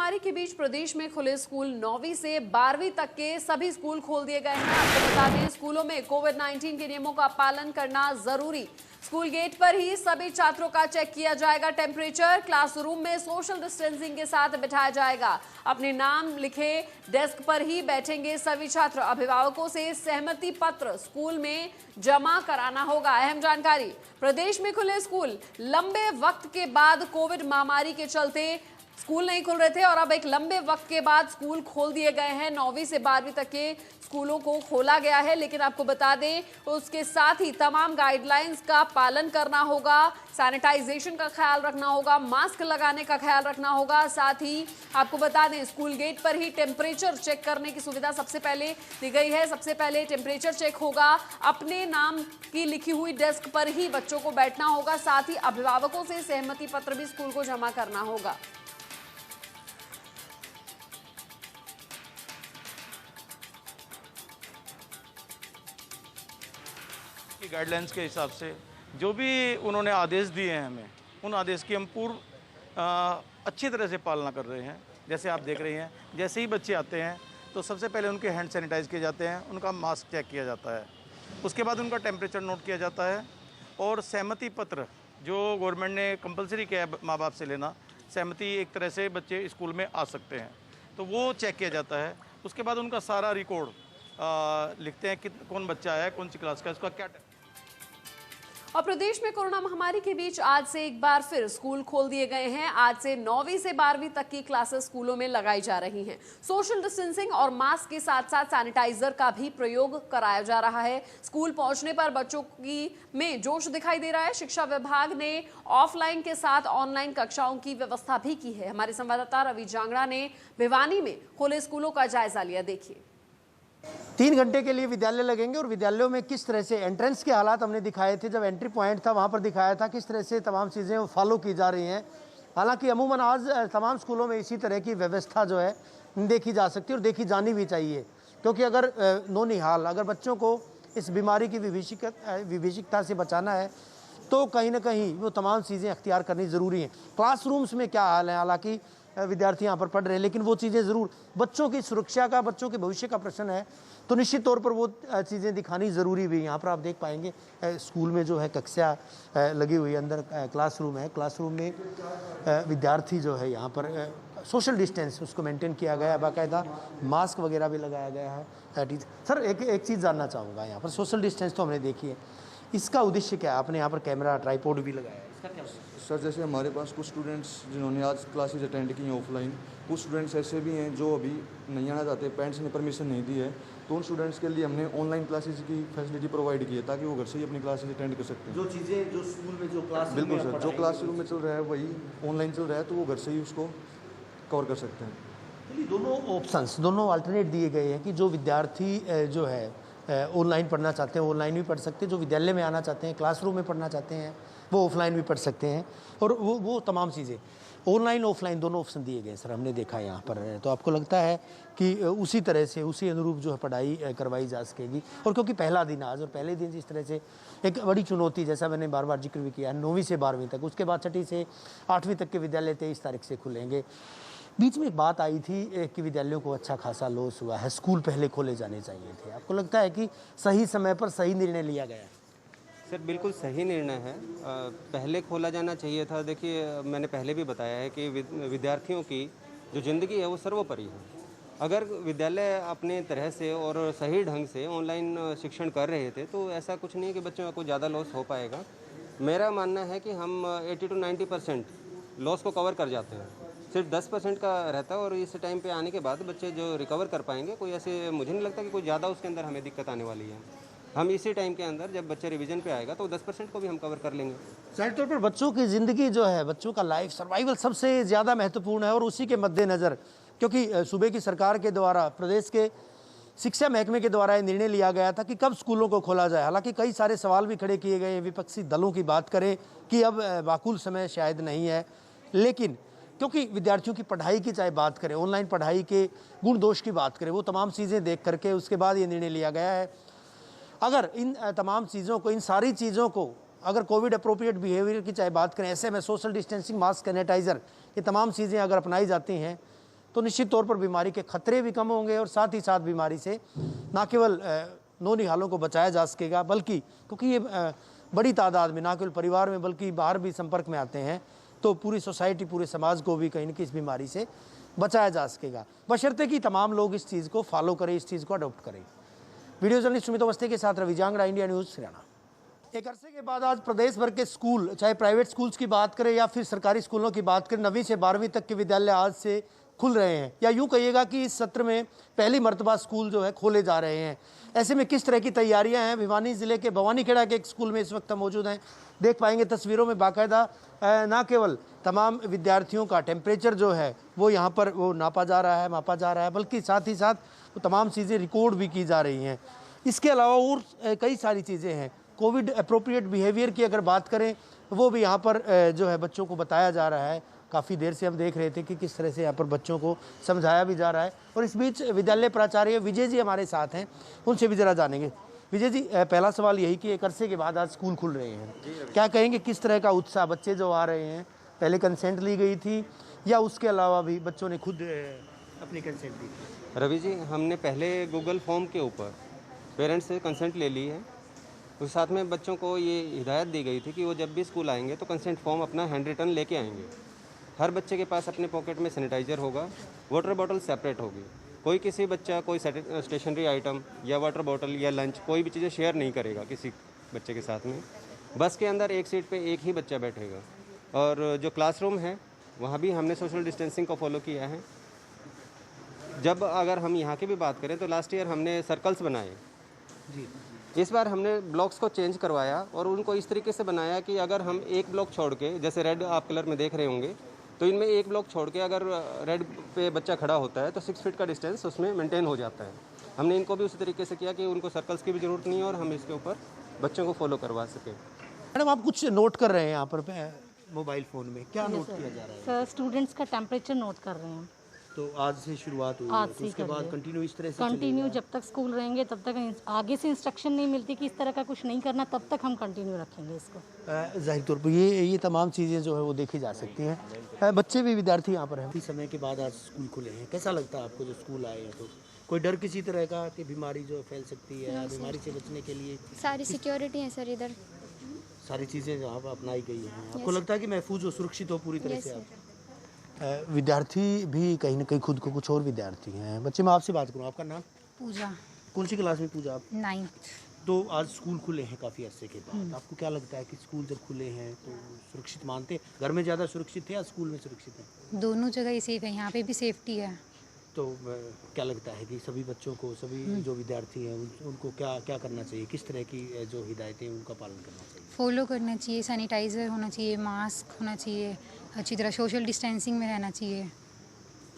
महामारी के बीच प्रदेश में खुले स्कूल 9वीं से 12वीं तक के सभी स्कूल खोल दिए गए हैं। आपको बता दें, स्कूलों में कोविड-19 के नियमों का पालन करना जरूरी। स्कूल गेट पर ही सभी छात्रों का चेक किया जाएगा टेम्परेचर। क्लासरूम में सोशल डिस्टेंसिंग के साथ बिठाया जाएगा। अपने नाम लिखे डेस्क पर ही बैठेंगे सभी छात्र। अभिभावकों से सहमति पत्र स्कूल में जमा कराना होगा। अहम जानकारी, प्रदेश में खुले स्कूल। लंबे वक्त के बाद कोविड महामारी के चलते स्कूल नहीं खुल रहे थे और अब एक लंबे वक्त के बाद स्कूल खोल दिए गए हैं। 9वीं से 12वीं तक के स्कूलों को खोला गया है, लेकिन आपको बता दें उसके साथ ही तमाम गाइडलाइंस का पालन करना होगा। सैनिटाइजेशन का ख्याल रखना होगा, मास्क लगाने का ख्याल रखना होगा। साथ ही आपको बता दें, स्कूल गेट पर ही टेम्परेचर चेक करने की सुविधा सबसे पहले दी गई है। सबसे पहले टेम्परेचर चेक होगा। अपने नाम की लिखी हुई डेस्क पर ही बच्चों को बैठना होगा। साथ ही अभिभावकों से सहमति पत्र भी स्कूल को जमा करना होगा। गाइडलाइंस के हिसाब से जो भी उन्होंने आदेश दिए हैं हमें, उन आदेश की हम अच्छी तरह से पालना कर रहे हैं। जैसे आप देख रहे हैं, जैसे ही बच्चे आते हैं तो सबसे पहले उनके हैंड सैनिटाइज किए जाते हैं, उनका मास्क चेक किया जाता है, उसके बाद उनका टेम्परेचर नोट किया जाता है और सहमति पत्र जो गवर्नमेंट ने कंपलसरी किया है माँ बाप से लेना, सहमति एक तरह से बच्चे स्कूल में आ सकते हैं, तो वो चेक किया जाता है। उसके बाद उनका सारा रिकॉर्ड लिखते हैं कि कौन बच्चा है, कौन सी क्लास का, उसका क्या। और प्रदेश में कोरोना महामारी के बीच आज से एक बार फिर स्कूल खोल दिए गए हैं। आज से 9वीं से 12वीं तक की क्लासेस स्कूलों में लगाई जा रही हैं। सोशल डिस्टेंसिंग और मास्क के साथ साथ सैनिटाइजर का भी प्रयोग कराया जा रहा है। स्कूल पहुंचने पर बच्चों की में जोश दिखाई दे रहा है। शिक्षा विभाग ने ऑफलाइन के साथ ऑनलाइन कक्षाओं की व्यवस्था भी की है। हमारे संवाददाता रवि जांगड़ा ने भिवानी में खुले स्कूलों का जायजा लिया। देखिए, 3 घंटे के लिए विद्यालय लगेंगे और विद्यालयों में किस तरह से एंट्रेंस के हालात हमने दिखाए थे, जब एंट्री पॉइंट था वहाँ पर दिखाया था किस तरह से तमाम चीज़ें वो फॉलो की जा रही हैं। हालांकि अमूमन आज तमाम स्कूलों में इसी तरह की व्यवस्था जो है देखी जा सकती है और देखी जानी भी चाहिए, क्योंकि अगर नौनिहाल अगर बच्चों को इस बीमारी की विभीषिकता से बचाना है तो कहीं ना कहीं वो तमाम चीज़ें अख्तियार करनी ज़रूरी हैं। क्लासरूम्स में क्या हाल है, हालांकि विद्यार्थी यहाँ पर पढ़ रहे हैं, लेकिन वो चीज़ें ज़रूर बच्चों की सुरक्षा का, बच्चों के भविष्य का प्रश्न है, तो निश्चित तौर पर वो चीज़ें दिखानी ज़रूरी भी। यहाँ पर आप देख पाएंगे स्कूल में जो है कक्षा लगी हुई है, अंदर क्लासरूम है। क्लासरूम में विद्यार्थी जो है यहाँ पर सोशल डिस्टेंस उसको मेंटेन किया गया है, बाकायदा मास्क वगैरह भी लगाया गया है। सर एक चीज़ जानना चाहूँगा, यहाँ पर सोशल डिस्टेंस तो हमने देखी है, इसका उद्देश्य क्या है? आपने यहाँ पर कैमरा ट्राइपॉड भी लगाया है, इसका क्या? सर, जैसे हमारे पास कुछ स्टूडेंट्स जिन्होंने आज क्लासेज अटेंड की हैं ऑफलाइन, कुछ स्टूडेंट्स ऐसे भी हैं जो अभी नहीं आना चाहते, पेरेंट्स ने परमिशन नहीं दी है, तो उन स्टूडेंट्स के लिए हमने ऑनलाइन क्लासेज की फैसिलिटी प्रोवाइड की है ताकि वो घर से ही अपनी क्लासेज अटेंड कर सकते हैं। जो चीज़ें जो स्कूल में जो क्लास बिल्कुल सर, जो क्लासरूम में चल रहा है वही ऑनलाइन चल रहा है, तो वो घर से ही उसको कवर कर सकते हैं। चलिए, दोनों ऑप्शंस, दोनों अल्टरनेट दिए गए हैं कि जो विद्यार्थी जो है ऑनलाइन पढ़ना चाहते हैं ऑनलाइन भी पढ़ सकते हैं, जो विद्यालय में आना चाहते हैं, क्लासरूम में पढ़ना चाहते हैं, वो ऑफलाइन भी पढ़ सकते हैं, और वो तमाम चीज़ें ऑनलाइन ऑफलाइन दोनों ऑप्शन दिए गए सर, हमने देखा है यहाँ पर। तो आपको लगता है कि उसी तरह से उसी अनुरूप जो है पढ़ाई करवाई जा सकेगी? और क्योंकि पहला दिन आज और पहले दिन इस तरह से एक बड़ी चुनौती, जैसा मैंने बार बार जिक्र भी किया है, 9वीं से 12वीं तक, उसके बाद 6ठी से 8वीं तक के विद्यालय 23 तारीख से खुलेंगे। बीच में एक बात आई थी कि विद्यालयों को अच्छा खासा लॉस हुआ है, स्कूल पहले खोले जाने चाहिए थे। आपको लगता है कि सही समय पर सही निर्णय लिया गया? सर, बिल्कुल सही निर्णय है, पहले खोला जाना चाहिए था। देखिए, मैंने पहले भी बताया है कि विद्यार्थियों की जो ज़िंदगी है वो सर्वोपरि है। अगर विद्यालय अपने तरह से और सही ढंग से ऑनलाइन शिक्षण कर रहे थे तो ऐसा कुछ नहीं है कि बच्चों को ज़्यादा लॉस हो पाएगा। मेरा मानना है कि हम 80 to 90% लॉस को कवर कर जाते हैं, सिर्फ 10% का रहता है, और इस टाइम पे आने के बाद बच्चे जो रिकवर कर पाएंगे, कोई ऐसे मुझे नहीं लगता कि कोई ज़्यादा उसके अंदर हमें दिक्कत आने वाली है। हम इसी टाइम के अंदर जब बच्चे रिवीजन पे आएगा तो 10% को भी हम कवर कर लेंगे। जाहिर तौर पर बच्चों की ज़िंदगी जो है, बच्चों का लाइफ सर्वाइवल सबसे ज़्यादा महत्वपूर्ण है, और उसी के मद्देनज़र क्योंकि सूबे की सरकार के द्वारा, प्रदेश के शिक्षा महकमे के द्वारा ये निर्णय लिया गया था कि कब स्कूलों को खोला जाए। हालांकि कई सारे सवाल भी खड़े किए गए, विपक्षी दलों की बात करें कि अब माकूल समय शायद नहीं है, लेकिन क्योंकि विद्यार्थियों की पढ़ाई की चाहे बात करें, ऑनलाइन पढ़ाई के गुण दोष की बात करें, वो तमाम चीज़ें देख करके उसके बाद ये निर्णय लिया गया है। अगर इन तमाम चीज़ों को, इन सारी चीज़ों को, अगर कोविड अप्रोप्रिएट बिहेवियर की चाहे बात करें, ऐसे में सोशल डिस्टेंसिंग, मास्क, सैनिटाइज़र, ये तमाम चीज़ें अगर अपनाई जाती हैं तो निश्चित तौर पर बीमारी के खतरे भी कम होंगे और साथ ही साथ बीमारी से न केवल नौनिहालों को बचाया जा सकेगा, बल्कि क्योंकि ये बड़ी तादाद में न केवल परिवार में बल्कि बाहर भी संपर्क में आते हैं, तो पूरी सोसाइटी, पूरे समाज को भी कहीं न कहीं इस बीमारी से बचाया जा सकेगा, बशर्ते कि तमाम लोग इस चीज़ को फॉलो करें, इस चीज़ को अडॉप्ट करें। वीडियो जर्नलिस्ट सुमित अवस्थी के साथ रवि जांगड़ा, इंडिया न्यूज़, हरियाणा। एक अरसे के बाद आज प्रदेश भर के स्कूल, चाहे प्राइवेट स्कूल्स की बात करें या फिर सरकारी स्कूलों की बात करें, 9वीं से 12वीं तक के विद्यालय आज से खुल रहे हैं, या यूँ कहिएगा कि इस सत्र में पहली मर्तबा स्कूल जो है खोले जा रहे हैं। ऐसे में किस तरह की तैयारियां हैं, भिवानी ज़िले के भवानीखेड़ा के एक स्कूल में इस वक्त हम मौजूद हैं। देख पाएंगे तस्वीरों में बाकायदा ना केवल तमाम विद्यार्थियों का टेम्परेचर जो है वो यहाँ पर वो नापा जा रहा है, मापा जा रहा है, बल्कि साथ ही साथ वो तमाम चीज़ें रिकॉर्ड भी की जा रही हैं। इसके अलावा और कई सारी चीज़ें हैं। कोविड अप्रोप्रिएट बिहेवियर की अगर बात करें, वो भी यहाँ पर जो है बच्चों को बताया जा रहा है। काफ़ी देर से हम देख रहे थे कि किस तरह से यहाँ पर बच्चों को समझाया भी जा रहा है। और इस बीच विद्यालय प्राचार्य विजय जी हमारे साथ हैं, उनसे भी ज़रा जानेंगे। विजय जी, पहला सवाल यही कि एक अरसे के बाद आज स्कूल खुल रहे हैं, क्या कहेंगे किस तरह का उत्साह, बच्चे जो आ रहे हैं, पहले कंसेंट ली गई थी या उसके अलावा भी बच्चों ने खुद अपनी कंसेंट दी थी? रवि जी, हमने पहले गूगल फॉर्म के ऊपर पेरेंट्स से कंसेंट ले ली है। उस साथ में बच्चों को ये हिदायत दी गई थी कि वो जब भी स्कूल आएंगे तो कंसेंट फॉर्म अपना हैंड रिटन लेके आएंगे। हर बच्चे के पास अपने पॉकेट में सैनिटाइज़र होगा, वाटर बॉटल सेपरेट होगी। कोई किसी बच्चा कोई स्टेशनरी आइटम या वाटर बॉटल या लंच कोई भी चीज़ें शेयर नहीं करेगा किसी बच्चे के साथ में। बस के अंदर एक सीट पे एक ही बच्चा बैठेगा। और जो क्लासरूम है वहाँ भी हमने सोशल डिस्टेंसिंग को फॉलो किया है। जब अगर हम यहाँ की भी बात करें तो लास्ट ईयर हमने सर्कल्स बनाए जी, इस बार हमने ब्लॉक्स को चेंज करवाया और उनको इस तरीके से बनाया कि अगर हम एक ब्लॉक छोड़ के, जैसे रेड आप कलर में देख रहे होंगे, तो इनमें एक ब्लॉक छोड़ के अगर रेड पे बच्चा खड़ा होता है तो 6 फीट का डिस्टेंस उसमें मेंटेन हो जाता है। हमने इनको भी उसी तरीके से किया कि उनको सर्कल्स की भी ज़रूरत नहीं है और हम इसके ऊपर बच्चों को फॉलो करवा सकें। मैडम, आप कुछ नोट कर रहे हैं यहाँ पर मोबाइल फ़ोन में, क्या नोट किया जा रहा है? सर, स्टूडेंट्स का टेम्परेचर नोट कर रहे हैं। तो आज से शुरुआत हुई आज है, तो से उसके कर बाद रहे। कंटिन्यू इस तरह से कंटिन्यू जब तक स्कूल रहेंगे तब तक, आगे से इंस्ट्रक्शन नहीं मिलती कि इस तरह का कुछ नहीं करना, तब तक हम कंटिन्यू रखेंगे इसको। जाहिर तौर पर ये तमाम चीज़ें जो है वो देखी जा सकती हैं। बच्चे भी, विद्यार्थी यहाँ पर हैं। इस समय के बाद आज स्कूल खुले हैं, कैसा लगता है आपको जो स्कूल आए हैं? तो कोई डर किसी तरह का कि बीमारी जो फैल सकती है, बीमारी से बचने के लिए सारी सिक्योरिटी है सर, इधर सारी चीज़ें यहाँ पर अपनाई गई हैं? आपको लगता है कि महफूज हो, सुरक्षित हो पूरी तरह से आप? विद्यार्थी भी कहीं ना कहीं खुद को, कुछ और विद्यार्थी हैं। बच्चे, मैं आपसे बात करूँ, आपका नाम? पूजा, कौन सी क्लास में पूजा आप? 9th। तो आज स्कूल खुले हैं काफ़ी अरसे के बाद, आपको क्या लगता है कि स्कूल जब खुले हैं तो सुरक्षित मानते, घर में ज़्यादा सुरक्षित है या स्कूल में सुरक्षित है? दोनों जगह ही सेफ है, यहाँ पे भी सेफ्टी है। तो क्या लगता है कि सभी बच्चों को, सभी जो विद्यार्थी हैं उनको क्या क्या करना चाहिए, किस तरह की जो हिदायतें उनका पालन करना चाहिए? फॉलो करना चाहिए, सैनिटाइज़र होना चाहिए, मास्क होना चाहिए, अच्छी तरह सोशल डिस्टेंसिंग में रहना चाहिए।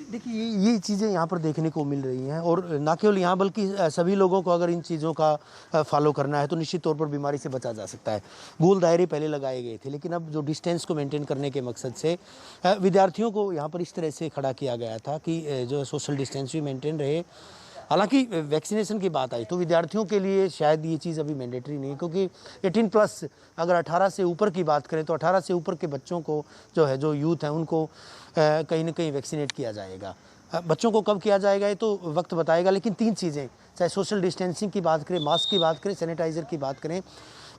देखिए, ये चीज़ें यहाँ पर देखने को मिल रही हैं, और ना केवल यहाँ बल्कि सभी लोगों को अगर इन चीज़ों का फॉलो करना है तो निश्चित तौर पर बीमारी से बचा जा सकता है। गोल दायरे पहले लगाए गए थे, लेकिन अब जो डिस्टेंस को मेंटेन करने के मकसद से विद्यार्थियों को यहाँ पर इस तरह से खड़ा किया गया था कि जो सोशल डिस्टेंस भी मेंटेन रहे। हालांकि वैक्सीनेशन की बात आई तो विद्यार्थियों के लिए शायद ये चीज़ अभी मैंडेटरी नहीं है, क्योंकि 18+ अगर 18 से ऊपर की बात करें तो 18 से ऊपर के बच्चों को जो है, जो यूथ हैं, उनको कहीं ना कहीं वैक्सीनेट किया जाएगा। बच्चों को कब किया जाएगा ये तो वक्त बताएगा, लेकिन 3 चीज़ें, चाहे सोशल डिस्टेंसिंग की बात करें, मास्क की बात करें, सैनिटाइज़र की बात करें,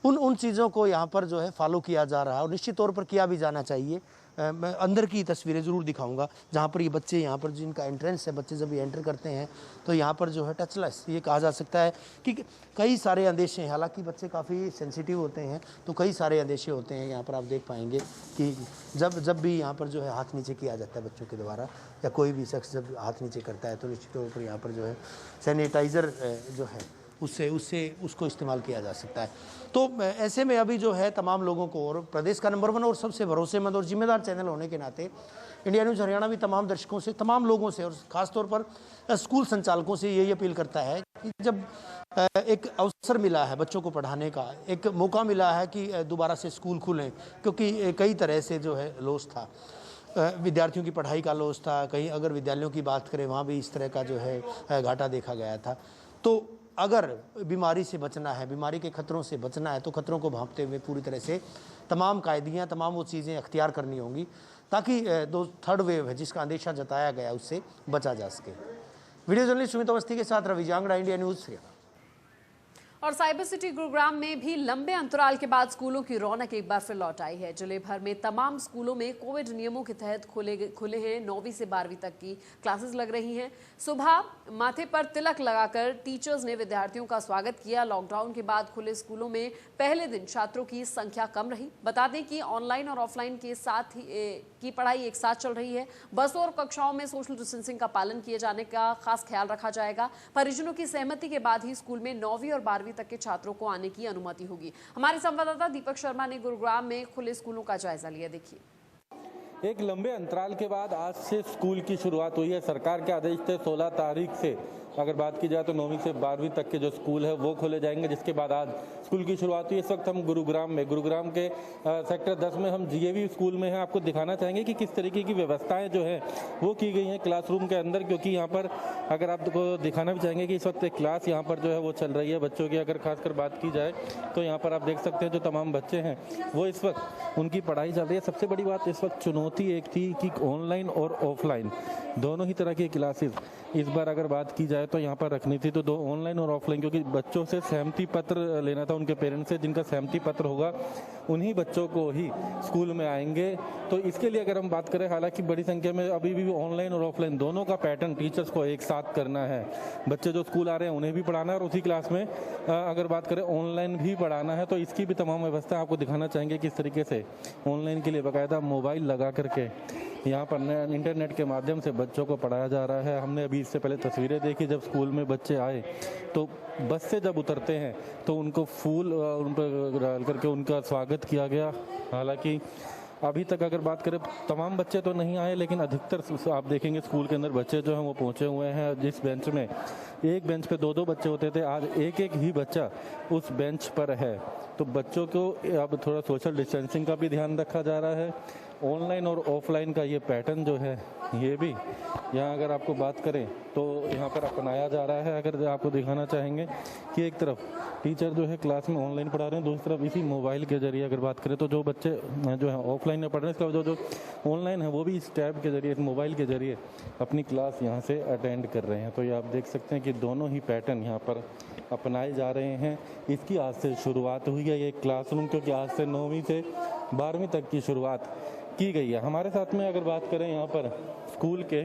उन चीज़ों को यहाँ पर जो है फॉलो किया जा रहा है, और निश्चित तौर पर किया भी जाना चाहिए। मैं अंदर की तस्वीरें ज़रूर दिखाऊंगा जहाँ पर ये बच्चे, यहाँ पर जिनका एंट्रेंस है, बच्चे जब ये एंटर करते हैं तो यहाँ पर जो है टचलेस, ये कहा जा सकता है कि कई सारे अंदेशे हैं। हालांकि बच्चे काफ़ी सेंसिटिव होते हैं तो कई सारे अंदेशे होते हैं। यहाँ पर आप देख पाएंगे कि जब भी यहाँ पर जो है हाथ नीचे किया जाता है बच्चों के द्वारा, या कोई भी शख्स जब हाथ नीचे करता है तो निश्चित तौर पर यहाँ पर जो है सैनिटाइज़र जो है उसको इस्तेमाल किया जा सकता है। तो ऐसे में अभी जो है तमाम लोगों को, और प्रदेश का नंबर 1 और सबसे भरोसेमंद और जिम्मेदार चैनल होने के नाते इंडिया न्यूज़ हरियाणा भी तमाम दर्शकों से, तमाम लोगों से, और ख़ासतौर पर स्कूल संचालकों से यही अपील करता है कि जब एक अवसर मिला है बच्चों को पढ़ाने का, एक मौका मिला है कि दोबारा से स्कूल खुलें, क्योंकि कई तरह से जो है लॉस था, विद्यार्थियों की पढ़ाई का लॉस था, कहीं अगर विद्यालयों की बात करें वहाँ भी इस तरह का जो है घाटा देखा गया था। तो अगर बीमारी से बचना है, बीमारी के खतरों से बचना है, तो खतरों को भांपते हुए पूरी तरह से तमाम कायदियाँ, तमाम वो चीज़ें अख्तियार करनी होंगी ताकि दो थर्ड वेव है जिसका अंदेशा जताया गया उससे बचा जा सके। वीडियो जर्नलिस्ट सुमित अवस्थी के साथ रवि जांगड़ा, इंडिया न्यूज़। और साइबर सिटी गुरुग्राम में भी लंबे अंतराल के बाद स्कूलों की रौनक एक बार फिर लौट आई है। जिले भर में तमाम स्कूलों में कोविड नियमों के तहत खुले हैं। 9वीं से 12वीं तक की क्लासेस लग रही हैं। सुबह माथे पर तिलक लगाकर टीचर्स ने विद्यार्थियों का स्वागत किया। लॉकडाउन के बाद खुले स्कूलों में पहले दिन छात्रों की संख्या कम रही। बता दें कि ऑनलाइन और ऑफलाइन के साथ ही की पढ़ाई एक साथ चल रही है। बसों और कक्षाओं में सोशल डिस्टेंसिंग का पालन किए जाने का खास ख्याल रखा जाएगा। परिजनों की सहमति के बाद ही स्कूल में 9वीं और 12वीं तक के छात्रों को आने की अनुमति होगी। हमारे संवाददाता दीपक शर्मा ने गुरुग्राम में खुले स्कूलों का जायजा लिया। देखिए, एक लंबे अंतराल के बाद आज से स्कूल की शुरुआत हुई है। सरकार के आदेश थे 16 तारीख से अगर बात की जाए तो 9वीं से 12वीं तक के जो स्कूल है वो खोले जाएंगे, जिसके बाद आज स्कूल की शुरुआत हुई। इस वक्त हम गुरुग्राम के सेक्टर 10 में हम जीएवी स्कूल में हैं। आपको दिखाना चाहेंगे कि किस तरीके की व्यवस्थाएं जो है वो की गई हैं क्लासरूम के अंदर, क्योंकि यहाँ पर अगर आपको दिखाना भी चाहेंगे कि इस वक्त एक क्लास यहाँ पर जो है वो चल रही है बच्चों की। अगर खासकर बात की जाए तो यहाँ पर आप देख सकते हैं जो तमाम बच्चे हैं वो इस वक्त उनकी पढ़ाई चल रही है। सबसे बड़ी बात इस वक्त चुनौती एक थी कि ऑनलाइन और ऑफलाइन दोनों ही तरह की क्लासेस इस बार अगर बात की जाए तो यहाँ पर रखनी थी, तो दो ऑनलाइन और ऑफलाइन, क्योंकि बच्चों से सहमति पत्र लेना था उनके पेरेंट्स से। जिनका सहमति पत्र होगा उन्हीं बच्चों को ही स्कूल में आएंगे। तो इसके लिए अगर हम बात करें, हालांकि बड़ी संख्या में अभी भी ऑनलाइन और ऑफलाइन दोनों का पैटर्न टीचर्स को एक साथ करना है। बच्चे जो स्कूल आ रहे हैं उन्हें भी पढ़ाना है और उसी क्लास में अगर बात करें ऑनलाइन भी पढ़ाना है। तो इसकी भी तमाम व्यवस्था आपको दिखाना चाहेंगे किस तरीके से ऑनलाइन के लिए बाकायदा मोबाइल लगा करके यहाँ पर इंटरनेट के माध्यम से बच्चों को पढ़ाया जा रहा है। हमने अभी इससे पहले तस्वीरें देखी जब स्कूल में बच्चे आए तो बस से जब उतरते हैं तो उनको फूल उन पर डाल करके उनका स्वागत किया गया। हालांकि अभी तक अगर बात करें तमाम बच्चे तो नहीं आए, लेकिन अधिकतर आप देखेंगे स्कूल के अंदर बच्चे जो हैं वो पहुंचे हुए हैं। जिस बेंच में एक बेंच पे 2-2 बच्चे होते थे, आज एक ही बच्चा उस बेंच पर है। तो बच्चों को अब थोड़ा सोशल डिस्टेंसिंग का भी ध्यान रखा जा रहा है। ऑनलाइन और ऑफलाइन का ये पैटर्न जो है ये भी यहाँ अगर आपको बात करें तो यहाँ पर अपनाया जा रहा है। अगर आपको दिखाना चाहेंगे कि एक तरफ टीचर जो है क्लास में ऑनलाइन पढ़ा रहे हैं, दूसरी तरफ इसी मोबाइल के जरिए अगर बात करें तो जो बच्चे जो है ऑफलाइन में पढ़ रहे हैं, इसका जो ऑनलाइन है वो भी इस टैब के जरिए, इस मोबाइल के जरिए अपनी क्लास यहाँ से अटेंड कर रहे हैं। तो ये आप देख सकते हैं कि दोनों ही पैटर्न यहाँ पर अपनाए जा रहे हैं। इसकी आज से शुरुआत हुई है ये क्लासरूम, क्योंकि आज से 9वीं से 12वीं तक की शुरुआत की गई है। हमारे साथ में अगर बात करें यहाँ पर स्कूल के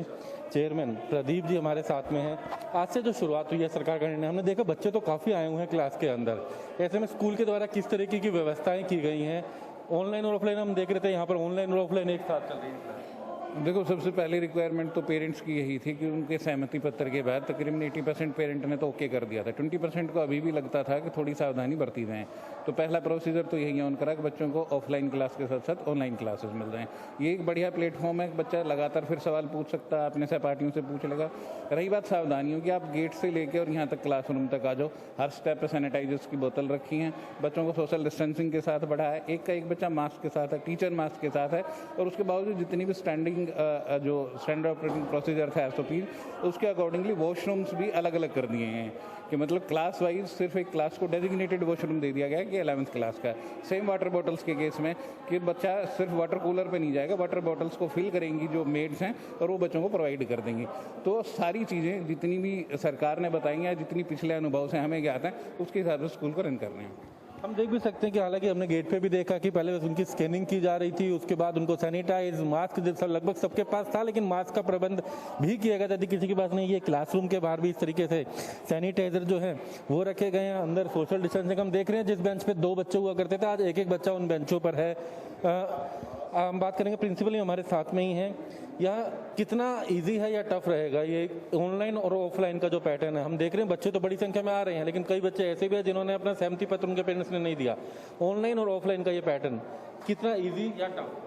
चेयरमैन प्रदीप जी हमारे साथ में हैं। आज से जो शुरुआत हुई है सरकार का निर्णय, हमने देखा बच्चे तो काफ़ी आए हुए हैं क्लास के अंदर। ऐसे में स्कूल के द्वारा किस तरीके की व्यवस्थाएं की गई हैं? ऑनलाइन और ऑफलाइन हम देख रहे थे, यहाँ पर ऑनलाइन और ऑफलाइन एक साथ चल रही है। देखो, सबसे पहली रिक्वायरमेंट तो पेरेंट्स की यही थी कि उनके सहमति पत्र के बाद तकरीबन 80% पेरेंट ने तो ओके कर दिया था। 20% को अभी भी लगता था कि थोड़ी सावधानी बरती जाए। तो पहला प्रोसीजर तो यही ऑन करा कि बच्चों को ऑफलाइन क्लास के साथ साथ ऑनलाइन क्लासेस मिल जाएँ। ये एक बढ़िया प्लेटफॉर्म है, बच्चा लगातार फिर सवाल पूछ सकता है, अपने सहपाठियों से पूछ लेगा। रही बात सावधानियों की, आप गेट से लेकर और यहाँ तक क्लासरूम तक आ जाओ, हर स्टेप पर सैनिटाइजर्स की बोतल रखी हैं। बच्चों को सोशल डिस्टेंसिंग के साथ बढ़ा है। एक का एक बच्चा मास्क के साथ है, टीचर मास्क के साथ है। और उसके बावजूद जितनी भी जो स्टैंडर्ड ऑपरेटिंग प्रोसीजर था SOP, उसके अकॉर्डिंगली वॉशरूम्स भी अलग अलग कर दिए हैं कि मतलब क्लास वाइज सिर्फ एक क्लास को डेजिग्नेटेड वॉशरूम दे दिया गया है कि 11th क्लास का। सेम वाटर बॉटल्स के केस में कि बच्चा सिर्फ वाटर कूलर पे नहीं जाएगा, वाटर बॉटल्स को फिल करेंगी जो मेड्स हैं और वो बच्चों को प्रोवाइड कर देंगी। तो सारी चीज़ें जितनी भी सरकार ने बताई हैं, जितनी पिछले अनुभव से हमें ज्ञात हैं, उसके हिसाब से स्कूल को रन कर रहे हैं। हम देख भी सकते हैं कि हालांकि हमने गेट पे भी देखा कि पहले उनकी स्कैनिंग की जा रही थी, उसके बाद उनको सैनिटाइज मास्क लगभग सबके पास था, लेकिन मास्क का प्रबंध भी किया गया था। यदि किसी के पास नहीं, ये क्लासरूम के बाहर भी इस तरीके से सैनिटाइजर जो है वो रखे गए हैं। अंदर सोशल डिस्टेंसिंग हम देख रहे हैं। जिस बेंच पे 2 बच्चे हुआ करते थे, आज एक बच्चा उन बेंचों पर है। हम बात करेंगे, प्रिंसिपल हमारे साथ में ही हैं। यह कितना इजी है या टफ रहेगा ये ऑनलाइन और ऑफलाइन का जो पैटर्न है? हम देख रहे हैं बच्चे तो बड़ी संख्या में आ रहे हैं, लेकिन कई बच्चे ऐसे भी हैं जिन्होंने अपना सहमति पत्र उनके पेरेंट्स ने नहीं दिया। ऑनलाइन और ऑफलाइन का ये पैटर्न कितना इजी या टफ?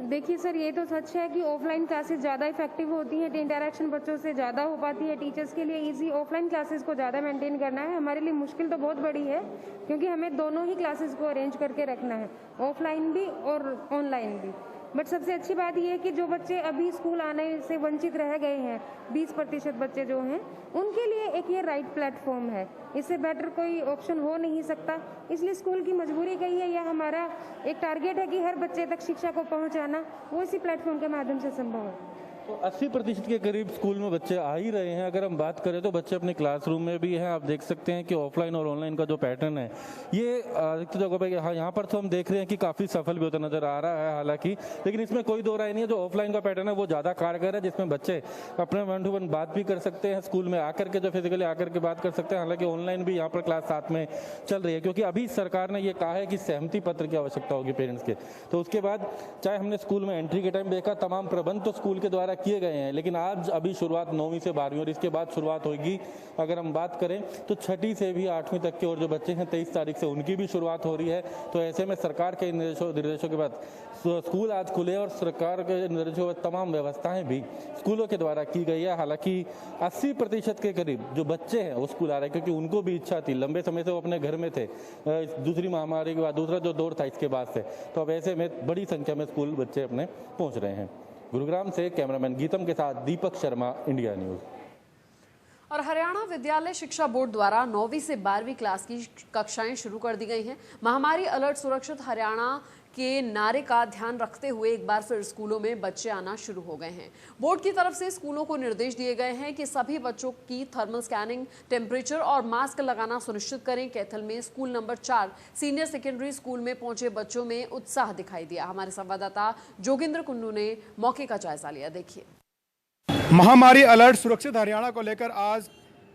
देखिए सर, ये तो सच है कि ऑफलाइन क्लासेस ज़्यादा इफेक्टिव होती हैं, इंटरेक्शन बच्चों से ज़्यादा हो पाती है। टीचर्स के लिए इजी ऑफलाइन क्लासेस को ज़्यादा मेंटेन करना है। हमारे लिए मुश्किल तो बहुत बड़ी है, क्योंकि हमें दोनों ही क्लासेस को अरेंज करके रखना है, ऑफलाइन भी और ऑनलाइन भी। बट सबसे अच्छी बात यह है कि जो बच्चे अभी स्कूल आने से वंचित रह गए हैं, 20% बच्चे जो हैं, उनके लिए एक ये राइट प्लेटफॉर्म है। इससे बेटर कोई ऑप्शन हो नहीं सकता। इसलिए स्कूल की मजबूरी कही है, यह हमारा एक टारगेट है कि हर बच्चे तक शिक्षा को पहुंचाना, वो इसी प्लेटफॉर्म के माध्यम से संभव है। तो 80% के करीब स्कूल में बच्चे आ ही रहे हैं। अगर हम बात करें तो बच्चे अपने क्लासरूम में भी हैं। आप देख सकते हैं कि ऑफलाइन और ऑनलाइन का जो पैटर्न है ये अधिकतर जगह पे, हाँ यहाँ पर तो हम देख रहे हैं कि काफ़ी सफल भी होता नज़र आ रहा है हालांकि, लेकिन इसमें कोई दो राय नहीं है। जो ऑफलाइन का पैटर्न है वो ज़्यादा कारगर है, जिसमें बच्चे अपने वन टू वन बात भी कर सकते हैं, स्कूल में आकर के जो फिजिकली आकर के बात कर सकते हैं। हालांकि ऑनलाइन भी यहाँ पर क्लास साथ में चल रही है, क्योंकि अभी सरकार ने ये कहा है कि सहमति पत्र की आवश्यकता होगी पेरेंट्स के। तो उसके बाद चाहे हमने स्कूल में एंट्री के टाइम देखा, तमाम प्रबंध तो स्कूल के द्वारा किए गए हैं, लेकिन आज अभी शुरुआत 9वीं से 12वीं और इसके बाद शुरुआत होगी। अगर हम बात करें तो 6ठी से भी 8वीं तक के और जो बच्चे हैं 23 तारीख से उनकी भी शुरुआत हो रही है। तो ऐसे में सरकार के निर्देशों के बाद स्कूल आज खुले और सरकार के निर्देशों में तमाम व्यवस्थाएं भी स्कूलों के द्वारा की गई है। हालांकि 80% के करीब जो बच्चे हैं वो स्कूल आ रहे हैं, क्योंकि उनको भी इच्छा थी, लंबे समय से वो अपने घर में थे, दूसरी महामारी के बाद दूसरा जो दौर था इसके बाद से। तो अब ऐसे में बड़ी संख्या में स्कूल बच्चे अपने पहुंच रहे हैं। गुरुग्राम से कैमरामैन गीतम के साथ दीपक शर्मा, इंडिया न्यूज। और हरियाणा विद्यालय शिक्षा बोर्ड द्वारा 9वीं से 12वीं क्लास की कक्षाएं शुरू कर दी गई हैं। महामारी अलर्ट सुरक्षित हरियाणा के नारे का ध्यान रखते हुए एक बार फिर स्कूलों में बच्चे आना शुरू हो गए हैं। बोर्ड की तरफ से स्कूलों को निर्देश दिए गए हैं कि सभी बच्चों की थर्मल स्कैनिंग, टेम्परेचर और मास्क लगाना सुनिश्चित करें। कैथल में school number 4 senior secondary school में पहुंचे बच्चों में उत्साह दिखाई दिया। हमारे संवाददाता जोगिंद्र कुंडू ने मौके का जायजा लिया, देखिए। महामारी अलर्ट सुरक्षित हरियाणा को लेकर आज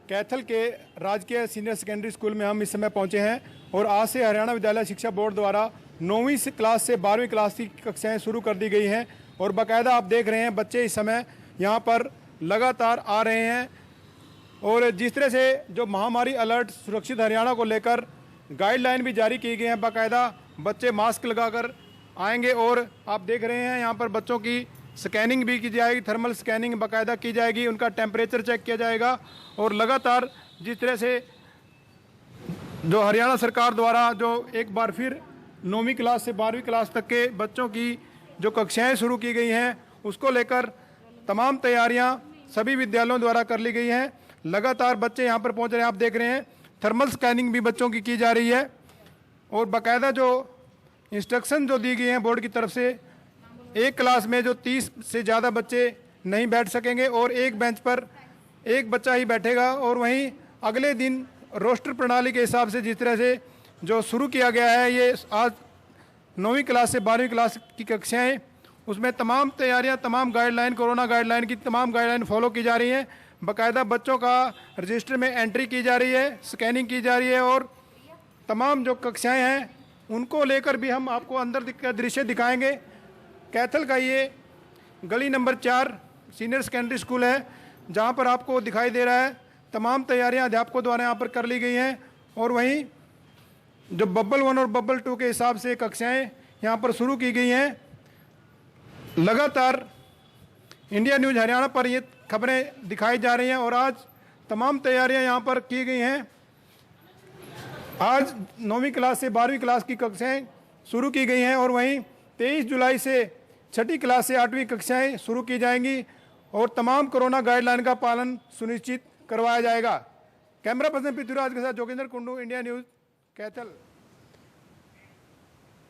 कैथल के राजकीय सीनियर सेकेंडरी स्कूल में हम इस समय पहुंचे हैं और आज से हरियाणा विद्यालय शिक्षा बोर्ड द्वारा 9वीं क्लास से 12वीं क्लास की कक्षाएं शुरू कर दी गई हैं और बाकायदा आप देख रहे हैं बच्चे इस समय यहां पर लगातार आ रहे हैं। और जिस तरह से जो महामारी अलर्ट सुरक्षित हरियाणा को लेकर गाइडलाइन भी जारी की गई हैं, बाकायदा बच्चे मास्क लगाकर आएंगे और आप देख रहे हैं यहाँ पर बच्चों की स्कैनिंग भी की जाएगी, थर्मल स्कैनिंग बाकायदा की जाएगी, उनका टेम्परेचर चेक किया जाएगा। और लगातार जिस तरह से जो हरियाणा सरकार द्वारा जो एक बार फिर 9वीं क्लास से 12वीं क्लास तक के बच्चों की जो कक्षाएं शुरू की गई हैं, उसको लेकर तमाम तैयारियां सभी विद्यालयों द्वारा कर ली गई हैं। लगातार बच्चे यहां पर पहुंच रहे हैं, आप देख रहे हैं थर्मल स्कैनिंग भी बच्चों की जा रही है। और बाकायदा जो इंस्ट्रक्शन जो दी गई हैं बोर्ड की तरफ से, एक क्लास में जो 30 से ज़्यादा बच्चे नहीं बैठ सकेंगे और एक बेंच पर एक बच्चा ही बैठेगा। और वहीं अगले दिन रोस्टर प्रणाली के हिसाब से जिस तरह से जो शुरू किया गया है, ये आज 9वीं क्लास से 12वीं क्लास की कक्षाएं, उसमें तमाम तैयारियां, तमाम गाइडलाइन, कोरोना गाइडलाइन की तमाम गाइडलाइन फॉलो की जा रही हैं। बाकायदा बच्चों का रजिस्टर में एंट्री की जा रही है, स्कैनिंग की जा रही है और तमाम जो कक्षाएँ हैं उनको लेकर भी हम आपको अंदर का दृश्य दिखाएँगे। कैथल का ये गली नंबर 4 सीनियर सेकेंडरी स्कूल है, जहाँ पर आपको दिखाई दे रहा है तमाम तैयारियां अध्यापकों द्वारा यहाँ पर कर ली गई हैं। और वहीं जो बबल 1 और बबल 2 के हिसाब से कक्षाएं यहाँ पर शुरू की गई हैं। लगातार इंडिया न्यूज़ हरियाणा पर ये खबरें दिखाई जा रही हैं और आज तमाम तैयारियां यहाँ पर की गई हैं। आज 9वीं क्लास से 12वीं क्लास की कक्षाएं शुरू की गई हैं और वहीं 23 जुलाई से 6ठी क्लास से 8वीं कक्षाएं शुरू की जाएंगी और तमाम कोरोना गाइडलाइन का पालन सुनिश्चित करवाया जाएगा। कैमरा पर्सन पृथ्वीराज के साथ जोगिंद्र कुंडू, इंडिया न्यूज़, कैथल।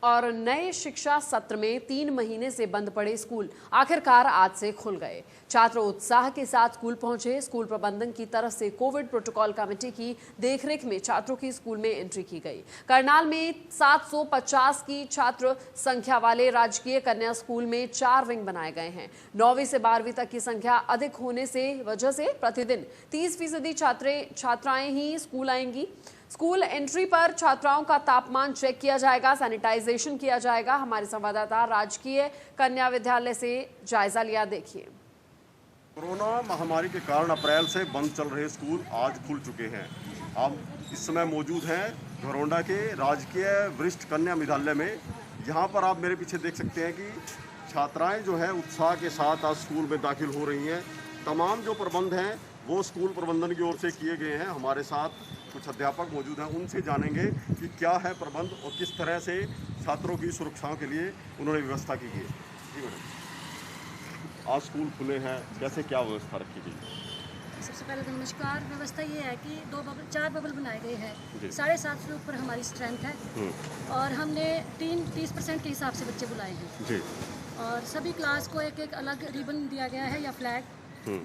और नए शिक्षा सत्र में 3 महीने से बंद पड़े स्कूल आखिरकार आज से खुल गए। छात्र उत्साह के साथ स्कूल पहुंचे। स्कूल प्रबंधन की तरफ से कोविड प्रोटोकॉल कमेटी की देखरेख में छात्रों की स्कूल में एंट्री की गई। करनाल में 750 की छात्र संख्या वाले राजकीय कन्या स्कूल में 4 विंग बनाए गए हैं। 9वीं से 12वीं तक की संख्या अधिक होने से वजह से प्रतिदिन 30% छात्राएं ही स्कूल आएंगी। स्कूल एंट्री पर छात्राओं का तापमान चेक किया जाएगा, सैनिटाइजेशन किया जाएगा। हमारे संवाददाता राजकीय कन्या विद्यालय से जायजा लिया, देखिए। कोरोना महामारी के कारण अप्रैल से बंद चल रहे स्कूल आज खुल चुके हैं। आप इस समय मौजूद हैं घरौंडा के राजकीय वरिष्ठ कन्या विद्यालय में। यहाँ पर आप मेरे पीछे देख सकते हैं कि छात्राएं जो है उत्साह के साथ आज स्कूल में दाखिल हो रही हैं। तमाम जो प्रबंध हैं वो स्कूल प्रबंधन की ओर से किए गए हैं। हमारे साथ कुछ अध्यापक मौजूद हैं, उनसे जानेंगे कि क्या है प्रबंध और किस तरह से छात्रों की सुरक्षा के लिए उन्होंने व्यवस्था की है। आज स्कूल खुले हैं, कैसे क्या व्यवस्था रखी गई? सबसे पहले तो नमस्कार। व्यवस्था ये है कि 4 बबल बनाए गए हैं। जी। 750 के ऊपर हमारी स्ट्रेंथ है और हमने 30% के हिसाब से बच्चे बुलाए हैं जी। और सभी क्लास को एक एक अलग रिबन दिया गया है या फ्लैग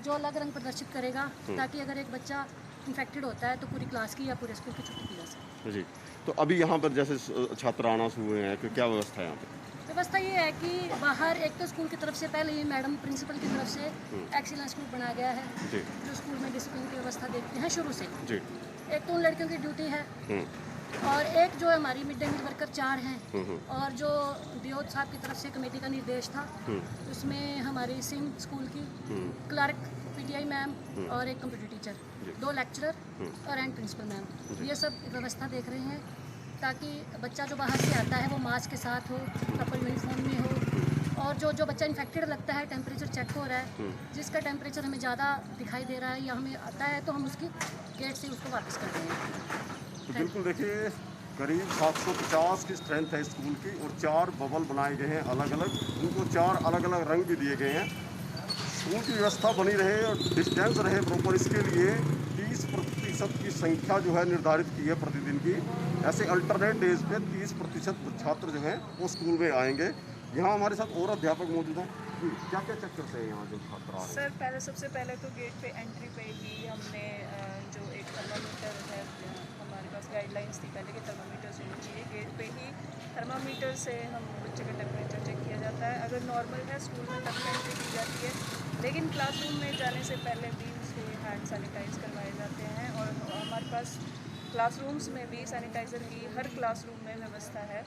जो अलग रंग प्रदर्शित करेगा ताकि अगर एक बच्चा इन्फेक्टेड होता है तो पूरी क्लास की या पूरे स्कूल की छुट्टी की जा सके। जी, तो अभी यहाँ पर जैसे छात्र आना शुरू हुए हैं, क्या व्यवस्था है यहाँ पे? व्यवस्था ये है कि बाहर एक तो स्कूल की तरफ से पहले ही मैडम प्रिंसिपल की तरफ से एक्सीलेंस ग्रुप बनाया गया है जी। जो स्कूल में डिसिप्लिन की व्यवस्था देखते हैं शुरू से। जी। एक तो उन लड़कियों की ड्यूटी है और एक जो हमारी मिड डे मील वर्कर 4 हैं और जो दियोद साहब की तरफ से कमेटी का निर्देश था उसमें हमारी सिंह स्कूल की क्लर्क, पीटीआई मैम और एक कंप्यूटर टीचर, 2 लेक्चरर और एंड प्रिंसिपल मैम, ये सब व्यवस्था देख रहे हैं ताकि बच्चा जो बाहर से आता है वो मास्क के साथ हो, प्रॉपर यूनिफॉर्म में हो और जो बच्चा इन्फेक्टेड लगता है टेम्परेचर चेक हो रहा है, जिसका टेम्परेचर हमें ज़्यादा दिखाई दे रहा है या हमें आता है तो हम उसकी गेट से उसको वापस कर रहे हैं। तो बिल्कुल देखिए, करीब 750 की स्ट्रेंथ है स्कूल की और 4 बबल बनाए गए हैं अलग अलग, उनको 4 अलग अलग रंग भी दिए गए हैं। स्कूल की व्यवस्था बनी रहे और डिस्टेंस रहे प्रॉपर, इसके लिए 30% की संख्या जो है निर्धारित की है प्रतिदिन की। ऐसे अल्टरनेट डेज पे 30% छात्र जो हैं वो स्कूल में आएंगे। यहाँ हमारे साथ और अध्यापक मौजूद हैं। क्या क्या चेक करते हैं यहाँ जो छात्र आ रहे हैं? सर सबसे पहले तो गेट पे एंट्री पे ही हमने जो एक थर्मामीटर है, हमारे पास गाइडलाइंस थी पहले कि थर्मामीटर होना चाहिए। गेट पे ही थर्मामीटर से हम बच्चे का टेम्परेचर चेक किया जाता है। अगर नॉर्मल है स्कूल में तब एंट्री की जाती है, लेकिन क्लासरूम में जाने से पहले भी उसके हैंड सैनिटाइज करवाए जाते हैं और हमारे पास क्लासरूम्स में भी सैनिटाइज़र की हर क्लासरूम में व्यवस्था है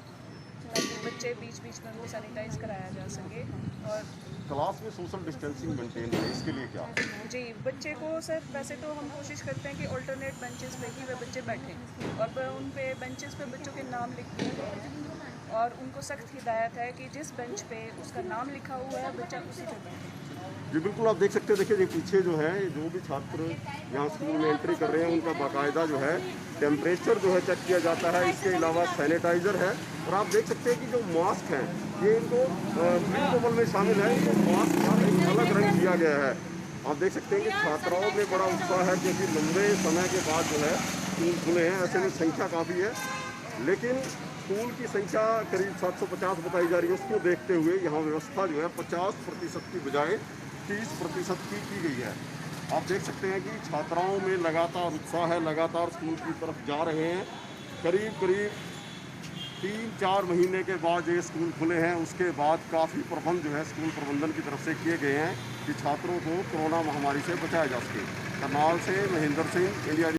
ताकि बच्चे बीच बीच में उनको सैनिटाइज कराया जा सके। और क्लास में सोशल डिस्टेंसिंग मेंटेन है, इसके लिए क्या? जी, बच्चे को सर वैसे तो हम कोशिश करते हैं कि ऑल्टरनेट बेंचेस पे ही वे बच्चे बैठें और उन पे बेंचेस पे बच्चों के नाम लिखे हुए हैं और उनको सख्त हिदायत है कि जिस बेंच पे उसका नाम लिखा हुआ है बच्चा उसी पे बैठे। जी बिल्कुल, आप देख सकते हैं। देखिए पीछे जो है जो भी छात्र यहाँ स्कूल में एंट्री कर रहे हैं उनका बाकायदा जो है टेम्परेचर जो है चेक किया जाता है। इसके अलावा सैनिटाइज़र है और आप देख सकते हैं कि जो मास्क हैं ये इनको ग्रीन बबल में शामिल है, इनको मास्क का एक अलग रंग दिया गया है। आप देख सकते हैं कि छात्राओं में बड़ा उत्साह है क्योंकि लंबे समय के बाद जो है स्कूल खुले हैं। ऐसे में संख्या काफ़ी है, लेकिन स्कूल की संख्या करीब 750 बताई जा रही है। उसको देखते हुए यहाँ व्यवस्था जो है 50% की बजाय 30% की गई है। आप देख सकते हैं कि छात्राओं में लगातार उत्साह है, लगातार स्कूल की तरफ जा रहे हैं। करीब 3-4 महीने के बाद ये स्कूल खुले हैं, उसके बाद काफ़ी प्रबंध जो है स्कूल प्रबंधन की तरफ से किए गए हैं कि छात्रों को कोरोना महामारी से बचाया जा सके। करनाल से महेंद्र सिंह, इंडिया।